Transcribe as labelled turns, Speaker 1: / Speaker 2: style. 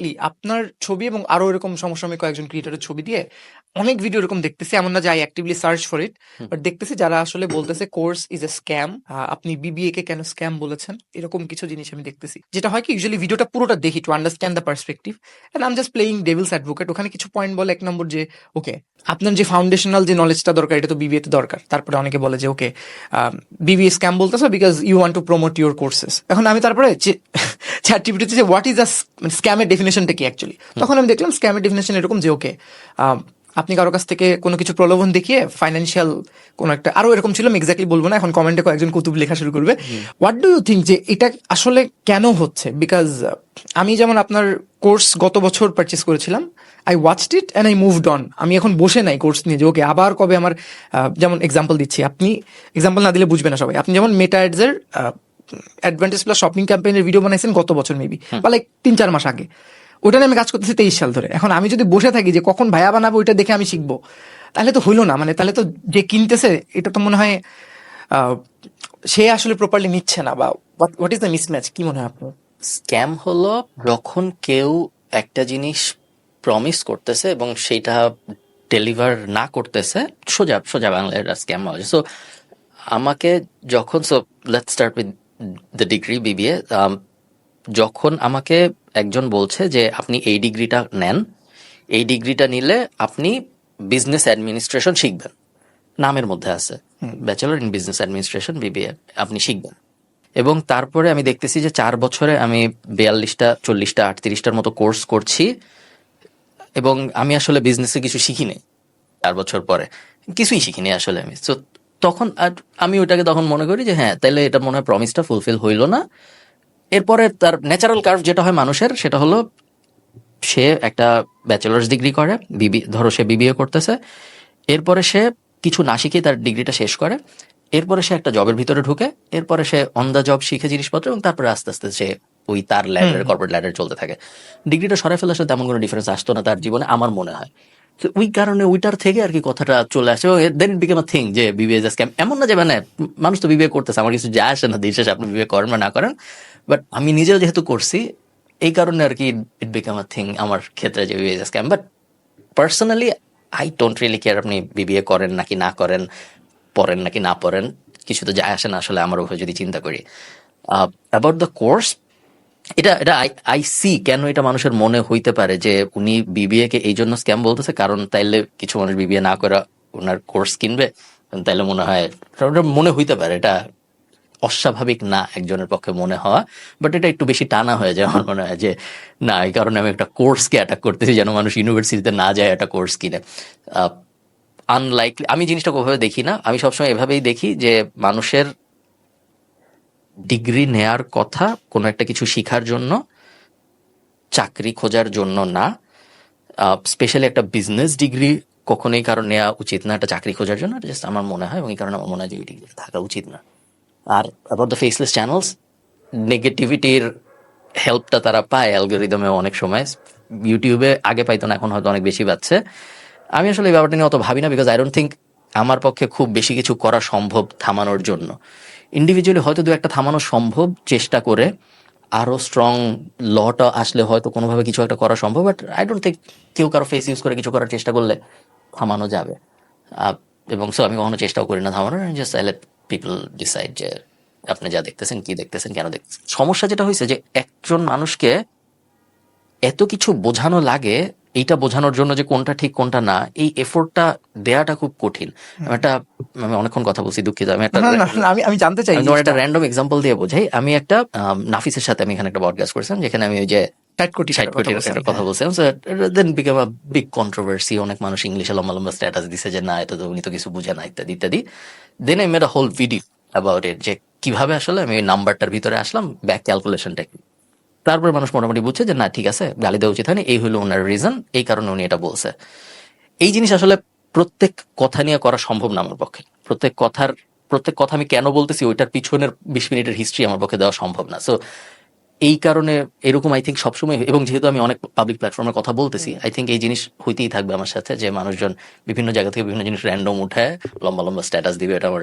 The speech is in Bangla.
Speaker 1: এক্স্যাক্টলি আপনার ছবি এবং আরো এরকম সমসাময়িক কয়েকজন ক্রিয়েটরের ছবি দিয়ে অনেক ভিডিও এরকম দেখতেছি, এমন না যে I actively search for it, but দেখতেছি যারা আসলে বলতেছে কোর্স ইজ এ স্ক্যাম, আপনি বিবিএ কে কেন স্ক্যাম বলেছেন, এরকম কিছু জিনিস আমি দেখতেছি। যেটা হয় কি, ইউজুয়ালি ভিডিওটা পুরোটা দেখি to understand the perspective, and I am just playing devil's advocate. ওখানে কিছু পয়েন্ট বলে, এক নম্বর যে ওকে আপনার যে ফাউন্ডেশনাল যে নলেজটা দরকার এটা তো বিবিএ তে দরকার। তারপরে অনেকে বলে যে ওকে বিবিএ স্ক্যাম বলতেছো because you want to promote your courses. এখন আমি তারপরে চ্যাট জিপিটিতে যে হোয়াট ইজ আ স্ক্যামের ডেফিনেশনটা কি অ্যাকচুয়ালি, তখন আমি দেখলাম স্ক্যামের ডেফিনেশন এরকম যে ওকে আপনি কারো কাছ থেকে কোনো কিছু প্রলোভন দেখিয়ে ফাইন্যান্সিয়াল কোনো একটা, আরো এরকম ছিল, আমি এক্স্যাক্টলি বলবো না, এখন কমেন্টে কয়েকজন কুতুব লেখা শুরু করবে। হোয়াট ডু ইউ থিঙ্ক যে এটা আসলে কেন হচ্ছে? বিকজ আমি যেমন আপনার কোর্স গত বছর পারচেস করেছিলাম, I watched it and I moved on. আমি এখন বসে নাই কোর্স নিয়ে যে ওকে আবার কবে আমার, যেমন এক্সাম্পল দিচ্ছি, আপনি এক্সাম্পল না দিলে বুঝবে না সবাই। আপনি যেমন মেটা অ্যাডসের অ্যাডভান্টেজ প্লাস শপিং ক্যাম্পেইনের ভিডিও বানাইছেন গত বছর মেবি, বা লাইক 3-4 মাস আগে, ওটা নিয়ে আমি কাজ করতেছি 23 সাল ধরে। এখন আমি যদি বসে থাকি যে কখন ভাইয়া বানাবো ওইটা দেখে আমি শিখবো, তাহলে তো হইলো না। মানে তাহলে তো যে কিনতেছে এটা তো মনে হয় সে আসলে প্রপারলি নিচ্ছে না, বা হোয়াট ইজ দ্য মিসম্যাচ, কি মনে হয় আপনার?
Speaker 2: স্ক্যাম হলো যখন কেউ একটা জিনিস প্রমিস করতেছে এবং সেটা ডেলিভার না করতেছে, সোজা সোজা বাংলায় স্ক্যাম হয়। সো আমাকে যখন, so let's start with the degree BBA. যখন আমাকে একজন বলছে যে আপনি এই ডিগ্রিটা নেন, এই ডিগ্রিটা নিলে আপনি বিজনেস অ্যাডমিনিস্ট্রেশন শিখবেন, নামের মধ্যে আছে bachelor in business administration BBA, আপনি শিখবেন। এবং তারপরে আমি দেখতেছি যে 4 বছরে আমি 42টা 40টা 38টার মতো কোর্স করছি এবং আমি আসলে বিজনেসে কিছু শিখিনি। 4 বছর পরে কিছুই শিখিনি আসলে আমি। তো তখন আমি ওইটাকে তখন মনে করি যে হ্যাঁ, তাইলে এটা মনে হয় প্রমিসটা ফুলফিল হইল না। এরপরে তার ন্যাচারাল কার্ভ যেটা হয় মানুষের, সেটা হলো সে একটা ব্যাচেলার্স ডিগ্রি করে, ধরো সে বিবিএ করতেছে, এরপরে সে কিছু না শিখে তার ডিগ্রিটা শেষ করে, এরপরে সে একটা জবের ভিতরে ঢুকে, এরপরে সে অন দ্য জব শিখে জিনিসপত্র এবং তারপরে আস্তে আস্তে সে ওই তার ল্যাডার, কর্পোরেট ল্যাডার চলতে থাকে। ডিগ্রিটা সরাই ফেলে আসলে তেমন কোনো ডিফারেন্স আসতো না তার জীবনে, আমার মনে হয়। তো ওই কারণে ওইটার থেকে আর কি কথাটা চলে আসে, দেন ইট বিকেম আ থিং যে বিবিএ ইজ আ স্ক্যাম। এমন না যে মানে মানুষ তো বিবিএ করতেছে, আমার কিছু যায় আসে না দিন শেষে আপনি বিবিএ করেন বা না করেন, বাট আমি নিজেও যেহেতু করছি এই কারণে আর কি ইট বিকাম আ থিং আমার ক্ষেত্রে যে BBA is a scam. But personally I don't really care আপনি বিবিএ করেন নাকি না করেন, পড়েন নাকি না পড়েন, কিছু তো যায় আসে না আসলে আমার উপরে যদি চিন্তা করি। অ্যাবাউট দ্য কোর্স, এটা এটা আই সি কেন এটা মানুষের মনে হইতে পারে যে উনি বিবিএ কে এই জন্য স্ক্যাম বলতেছে, কারণ তাইলে কিছু মানুষ বিবিএ না করে ওনার কোর্স কিনবে, তাইলে মনে হয় মনে হইতে পারে। এটা অস্বাভাবিক না একজনের পক্ষে মনে হওয়া, বাট এটা একটু বেশি টানা হয়ে যায় আমার মনে হয় যে না, এই কারণে আমি একটা কোর্সকে অ্যাটাক করতেছি যেন মানুষ ইউনিভার্সিটিতে না যায় একটা কোর্স কিনে। আনলাইকলি আমি জিনিসটা কোনোভাবে দেখি না, আমি সবসময় এভাবেই দেখি যে মানুষের ডিগ্রি নেয়ার কথা কোনো একটা কিছু শিখার জন্য, চাকরি খোঁজার জন্য না। স্পেশালি একটা বিজনেস ডিগ্রি কখনোই কারণ নেওয়া উচিত না একটা চাকরি খোঁজার জন্য, জাস্ট আমার মনে হয়, এবং এই কারণে আমার মনে হয় যে এই ডিগ্রি থাকা উচিত না। আর অ্যাবাউট দ্য ফেসলেস চ্যানেলস, নেগেটিভিটির হেল্পটা তারা পায় অ্যালগোরিদমে অনেক সময়, ইউটিউবে আগে পাইতো না, এখন হয়তো অনেক বেশি পাচ্ছে। আমি আসলে এই ব্যাপারটা নিয়ে অত ভাবি না, বিকজ আই ডোন্ট থিঙ্ক আমার পক্ষে খুব বেশি কিছু করা সম্ভব থামানোর জন্য। ইন্ডিভিজুয়ালি হয়তো দু একটা থামানো সম্ভব, চেষ্টা করে আরো স্ট্রং লটা আসলে হয়তো কোনোভাবে কিছু একটা করা সম্ভব, বাট আই ডোন্ট থিঙ্ক কেউ কারো ফেস ইউজ করে কিছু করার চেষ্টা করলে থামানো যাবে। এবং সো আমি কখনো চেষ্টাও করি না থামানোর, just I let people decide যে আপনি যা দেখতেছেন, কি দেখতেছেন, কেন দেখতেছেন। সমস্যা যেটা হয়েছে যে একজন মানুষকে এত কিছু বোঝানো লাগে, এইটা বোঝানোর জন্য যে কোনটা ঠিক কোনটা না, এই এফোর্টটা দেয়াটা খুব কঠিন। আমি অনেকক্ষণ কথা বলছি, দুঃখিত। আমি একটা
Speaker 1: আমি জানতে চাই,
Speaker 2: তোমার একটা র্যান্ডম এক্সাম্পল দিয়ে বোঝাই। আমি একটা নাফিসের সাথে আমি এখানে একটা পডকাস্ট করেছিলাম, যেখানে আমি ওই যে
Speaker 1: 60 কোটি
Speaker 2: একটা কথা বলছিলাম। দেন বিকেম আ বিগ কন্ট্রোভার্সি, অনেক মানুষ ইংলিশে লম্বা লম্বা স্ট্যাটাস দিছে যে না, এটা তো উনি তো কিছু বুঝে না, ইত্যাদি ইত্যাদি। Then I made a whole video about it, যে কিভাবে আসলে আমি ওই নাম্বারটার ভিতরে আসলাম, ব্যাক ক্যালকুলেশনটা কি। তারপরে মানুষ মোটামুটি বুঝছে যে না ঠিক আছে, গালি দেওয়া উচিত হয়নি, এই হলো ওনার রিজন, এই কারণে উনি এটা বলছে। এই জিনিস আসলে প্রত্যেক কথা নিয়ে করা সম্ভব না আমার পক্ষে। প্রত্যেক কথা আমি কেন বলতেছি ওইটার পিছনের 20 মিনিটের হিস্ট্রি আমার পক্ষে দেওয়া সম্ভব না। সো এই কারণে এরকম আই থিঙ্ক সবসময়, এবং যেহেতু আমি অনেক পাবলিক প্ল্যাটফর্মের কথা বলতেছি, আই থিঙ্ক এই জিনিস হইতেই থাকবে আমার সাথে, যে মানুষজন বিভিন্ন জায়গা থেকে বিভিন্ন জিনিস র্যান্ডম উঠায় লম্বা লম্বা স্ট্যাটাস দিবে, এটা আমার